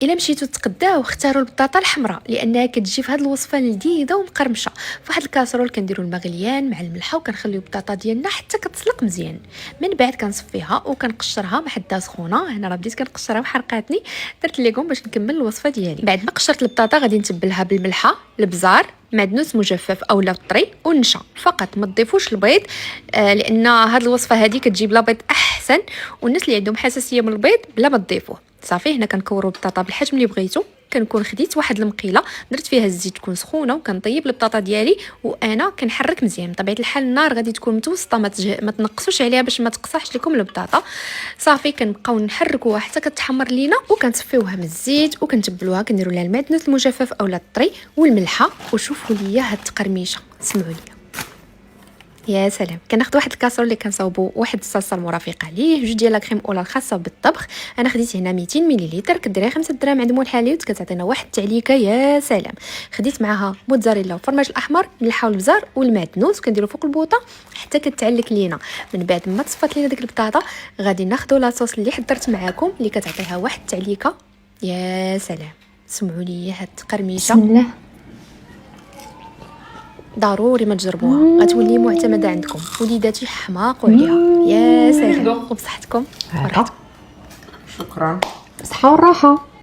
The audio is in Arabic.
الا مشيتو تتغداو اختاروا البطاطا الحمراء لانها كتجي في هذه الوصفه لذيذه ومقرمشه. فواحد الكاسرول كنديروا الماء غليان مع الملحه وكنخليو البطاطا ديالنا حتى كتسلق مزيان. من بعد كنصفيها وكنقشرها مع حده سخونه. هنا راه بديت كنقشرها وحرقاتني، درت ليكم باش نكمل الوصفه ديالي. بعد ما قشرت البطاطا غادي نتبلها بالملحه، البزار، معدنوس مجفف اولا الطري والنشا فقط. ما تضيفوش البيض لان هذه الوصفه هذه كتجي بلا بيض احسن، والناس اللي عندهم حساسيه من البيض بلا ما تضيفوه. صافي هنا كنكوروا البطاطا بالحجم اللي بغيتو. كنكون خديت واحد المقيله درت فيها الزيت تكون سخونه وكنطيب البطاطا ديالي وانا كنحرك مزيان. بطبيعه الحال النار غادي تكون متوسطه، ما تنقصوش عليها باش ما تقصحش لكم البطاطا. صافي كنبقاو نحركوها حتى كتحمر لينا وكنصفيوها من الزيت وكنتبلوها. كنديروا لها المعدنوس المجفف اولا الطري والملحه. وشوفوا ليا هاد التقرميشه، سمعوا لي يا سلام. كناخذ واحد الكاسرول اللي كنصاوبوا واحد الصلصه المرافقه ليه، جوج ديال لاكريم اولا الخاصه بالطبخ. انا خديت هنا 200 مليلتر، كديريها 5 دراهم عند مول حليب، كتعطينا واحد التعليكه يا سلام. خديت معاها موتزاريلا والفرماج الاحمر، الملحه والبزار والمعدنوس كنديروا فوق البوطه حتى كتعلك لينا. من بعد ما تصفات لينا ديك البطاطا غادي ناخذوا لاصوص اللي حضرت معاكم اللي كتعطيها واحد التعليكه يا سلام. سمعوا لي هاد التقرميشه، بسم الله. ضروري ما تجربوها، غتولي معتمده عندكم. وليداتي حماقوا عليها يا سلام. وبصحتكم. شكرا. الصحة والراحة.